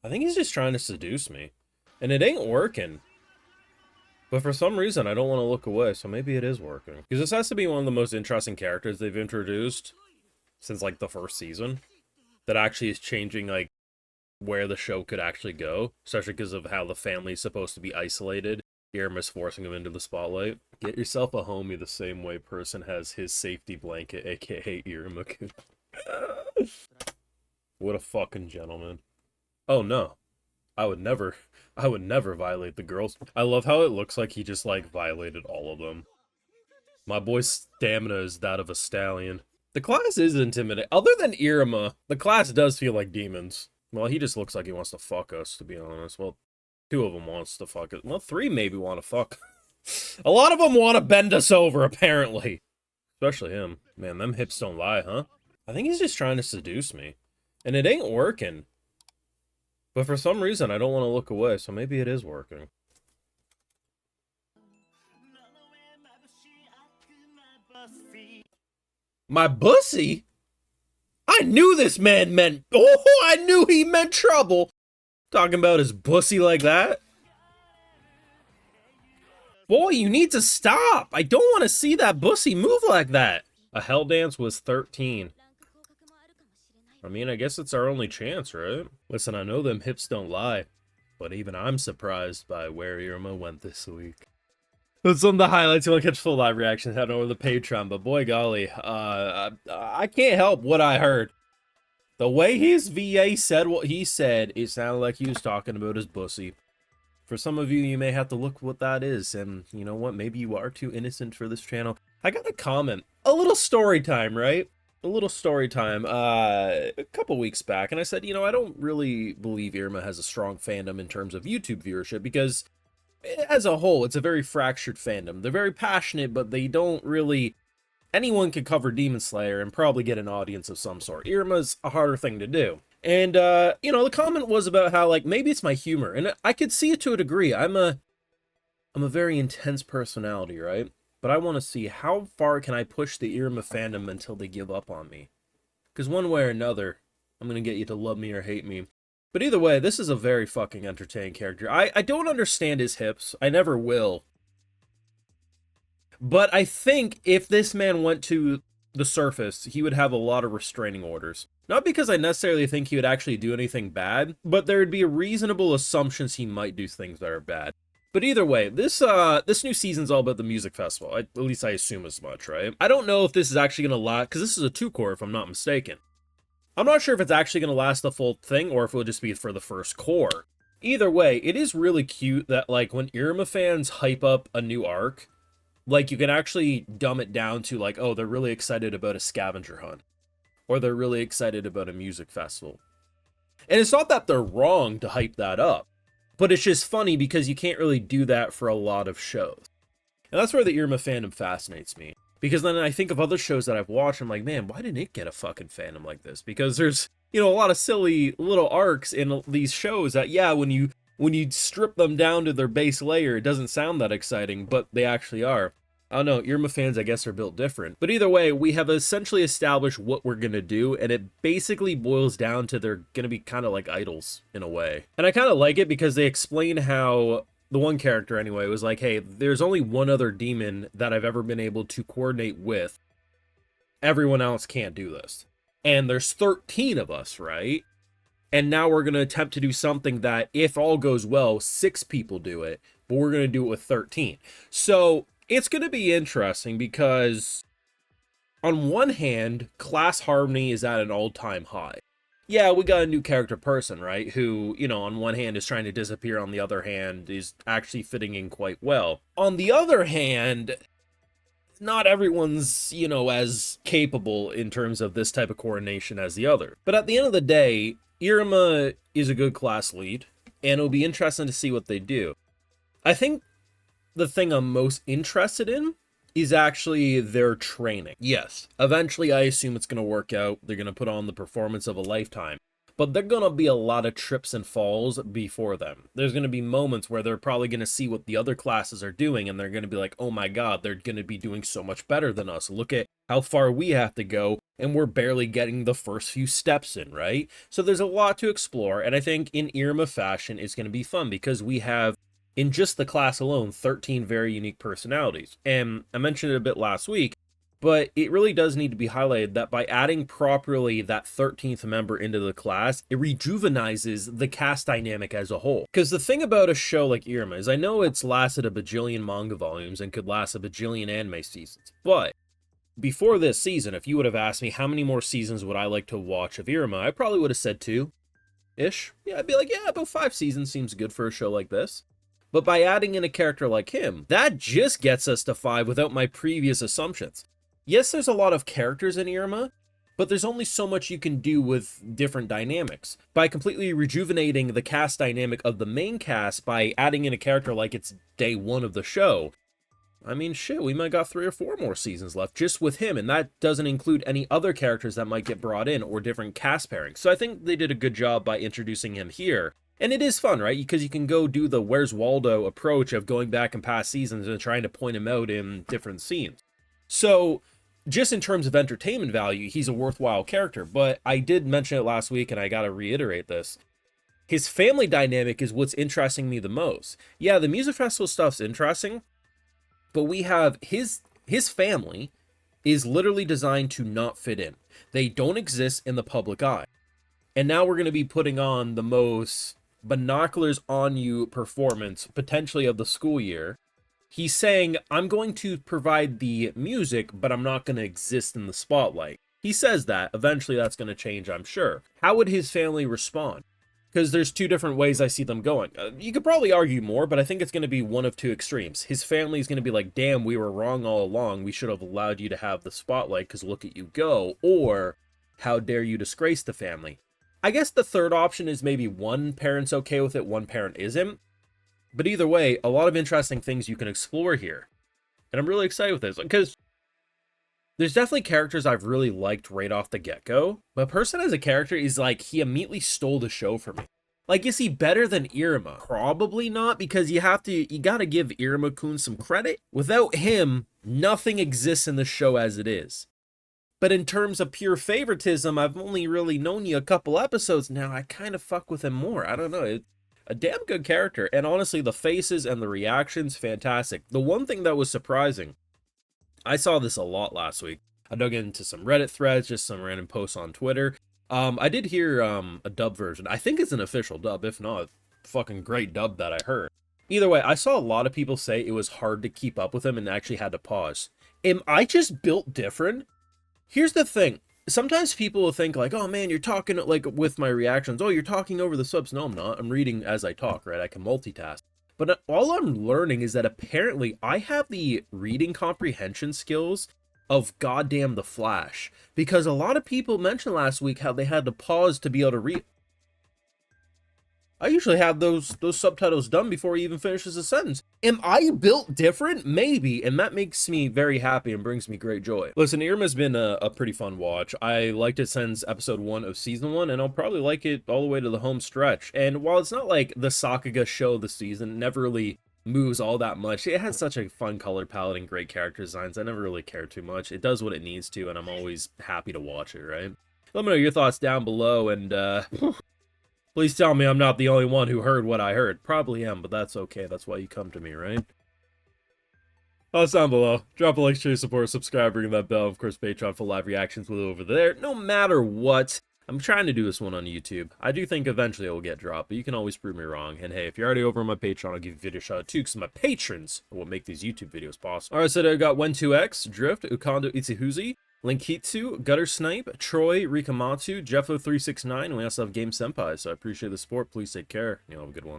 I think he's just trying to seduce me. And it ain't working. But for some reason, I don't want to look away, so maybe it is working. Because this has to be one of the most interesting characters they've introduced since, like, the first season. That actually is changing, like, where the show could actually go. Especially because of how the family's supposed to be isolated. Iruma's forcing him into the spotlight. Get yourself a homie the same way Purson has his safety blanket, aka Iruma-kun. What a fucking gentleman. Oh no. I would never violate the girls. I love how it looks like he just, like, violated all of them. My boy's stamina is that of a stallion. The class is intimidating. Other than Iruma, the class does feel like demons. Well, he just looks like he wants to fuck us, to be honest. Well, two of them wants to fuck us. Well, three maybe want to fuck. A lot of them want to bend us over, apparently. Especially him. Man, them hips don't lie, huh? I think he's just trying to seduce me. And it ain't working. But for some reason, I don't want to look away, so maybe it is working. My bussy? I knew this man meant... Oh, I knew he meant trouble! Talking about his bussy like that? Boy, you need to stop! I don't want to see that bussy move like that! A hell dance was 13. I mean, I guess it's our only chance, right? Listen, I know them hips don't lie, but even I'm surprised by where Iruma went this week. That's some of the highlights. You want to catch full live reactions, head over to the Patreon, but boy golly, I can't help what I heard. The way his VA said what he said, it sounded like he was talking about his bussy. For some of you, you may have to look what that is, and you know what? Maybe you are too innocent for this channel. I got a comment. A little story time, right? A little story time a couple weeks back, and I said, you know, I don't really believe Iruma has a strong fandom in terms of YouTube viewership, because as a whole, it's a very fractured fandom. They're very passionate, but they don't really... Anyone could cover Demon Slayer and probably get an audience of some sort. Iruma's a harder thing to do. And, you know, the comment was about how, like, maybe it's my humor, and I could see it to a degree. I'm a very intense personality, right? But I want to see how far can I push the Iruma fandom until they give up on me. Because one way or another, I'm going to get you to love me or hate me. But either way, this is a very fucking entertaining character. I don't understand his hips. I never will. But I think if this man went to the surface, he would have a lot of restraining orders. Not because I necessarily think he would actually do anything bad, but there would be reasonable assumptions he might do things that are bad. But either way, this new season's all about the music festival. At least I assume as much, right? I don't know if this is actually going to last, because this is a 2-core if I'm not mistaken. I'm not sure if it's actually going to last the full thing, or if it'll just be for the first core. Either way, it is really cute that, like, when Iruma fans hype up a new arc, like, you can actually dumb it down to, like, oh, they're really excited about a scavenger hunt. Or they're really excited about a music festival. And it's not that they're wrong to hype that up. But it's just funny because you can't really do that for a lot of shows. And that's where the Iruma fandom fascinates me. Because then I think of other shows that I've watched, I'm like, man, why didn't it get a fucking fandom like this? Because there's, you know, a lot of silly little arcs in these shows that, yeah, when you strip them down to their base layer, it doesn't sound that exciting, but they actually are. I don't know, Iruma fans, I guess, are built different. But either way, we have essentially established what we're going to do, and it basically boils down to they're going to be kind of like idols, in a way. And I kind of like it because they explain how, the one character anyway, was like, hey, there's only one other demon that I've ever been able to coordinate with. Everyone else can't do this. And there's 13 of us, right? And now we're going to attempt to do something that, if all goes well, 6 people do it, but we're going to do it with 13. So it's going to be interesting because, on one hand, class harmony is at an all-time high. Yeah, we got a new character Purson, right? Who, you know, on one hand is trying to disappear, on the other hand is actually fitting in quite well. On the other hand, not everyone's, you know, as capable in terms of this type of coordination as the other. But at the end of the day, Iruma is a good class lead, and it'll be interesting to see what they do. I think the thing I'm most interested in is actually their training. Yes, eventually I assume it's going to work out. They're going to put on the performance of a lifetime. but they're gonna be a lot of trips and falls before them. There's gonna be moments where they're probably gonna see what the other classes are doing, and they're gonna be like, oh my god, they're gonna be doing so much better than us. Look at how far we have to go, and we're barely getting the first few steps in, right? So there's a lot to explore, and I think in Iruma fashion, it's gonna be fun, because we have, in just the class alone, 13 very unique personalities. And I mentioned it a bit last week, but it really does need to be highlighted that by adding properly that 13th member into the class, it rejuvenizes the cast dynamic as a whole. Because the thing about a show like Iruma is, I know it's lasted a bajillion manga volumes and could last a bajillion anime seasons, but before this season, if you would have asked me how many more seasons would I like to watch of Iruma, I probably would have said 2-ish. Yeah, I'd be like, yeah, about 5 seasons seems good for a show like this. But by adding in a character like him, that just gets us to 5 without my previous assumptions. Yes, there's a lot of characters in Iruma, but there's only so much you can do with different dynamics. By completely rejuvenating the cast dynamic of the main cast by adding in a character like it's day 1 of the show, I mean, shit, we might got 3 or 4 more seasons left just with him, and that doesn't include any other characters that might get brought in or different cast pairings. So I think they did a good job by introducing him here. And it is fun, right? Because you can go do the Where's Waldo approach of going back in past seasons and trying to point him out in different scenes. So just in terms of entertainment value, he's a worthwhile character, but I did mention it last week and I gotta reiterate this. His family dynamic is what's interesting me the most. Yeah, the music festival stuff's interesting, but we have his family is literally designed to not fit in. They don't exist in the public eye. And now we're going to be putting on the most binoculars on you performance potentially of the school year. He's saying, I'm going to provide the music, but I'm not going to exist in the spotlight. He says that. Eventually that's going to change, I'm sure. How would his family respond? Because there's 2 different ways I see them going. You could probably argue more, but I think it's going to be one of 2 extremes. His family is going to be like, damn, we were wrong all along. We should have allowed you to have the spotlight because look at you go. Or, how dare you disgrace the family? I guess the third option is maybe one parent's okay with it, one parent isn't. But either way, a lot of interesting things you can explore here. And I'm really excited with this, because there's definitely characters I've really liked right off the get-go. But Purson as a character is like, he immediately stole the show from me. Like, is he better than Iruma? Probably not, because you gotta give Iruma-kun some credit. Without him, nothing exists in the show as it is. But in terms of pure favoritism, I've only really known you a couple episodes now. I kind of fuck with him more. I don't know. A damn good character. And honestly, the faces and the reactions, fantastic. The one thing that was surprising, I saw this a lot last week. I dug into some Reddit threads, just some random posts on Twitter. I did hear a dub version. I think it's an official dub. If not, fucking great dub that I heard. Either way, I saw a lot of people say it was hard to keep up with him and actually had to pause. Am I just built different? Here's the thing. Sometimes people will think like, oh man, you're talking like with my reactions. Oh, you're talking over the subs. No, I'm not. I'm reading as I talk, right? I can multitask. But all I'm learning is that apparently I have the reading comprehension skills of goddamn the Flash. Because a lot of people mentioned last week how they had to pause to be able to read. I usually have those subtitles done before he even finishes a sentence. Am I built different? Maybe, and that makes me very happy and brings me great joy. Listen, Iruma's been a pretty fun watch. I liked it since episode 1 of season 1, and I'll probably like it all the way to the home stretch. And while it's not like the Sakuga show this season, it never really moves all that much. It has such a fun color palette and great character designs. I never really care too much. It does what it needs to, and I'm always happy to watch it, right? Let me know your thoughts down below, and please tell me I'm not the only one who heard what I heard. Probably am, but that's okay. That's why you come to me, right? Thoughts down below. Drop a like, share, support, subscribe, ring that bell. Of course, Patreon for live reactions will over there. No matter what, I'm trying to do this one on YouTube. I do think eventually it will get dropped, but you can always prove me wrong. And hey, if you're already over on my Patreon, I'll give you a video shout out too, because my patrons are what make these YouTube videos possible. Alright, so I got Wen2X, Drift, Ukando Itsuhuzi, Linkitsu, Gutter Snipe, Troy, Rikamatsu, Jeffo369, and we also have Game Senpai, so I appreciate the support. Please take care, and you'll have a good one.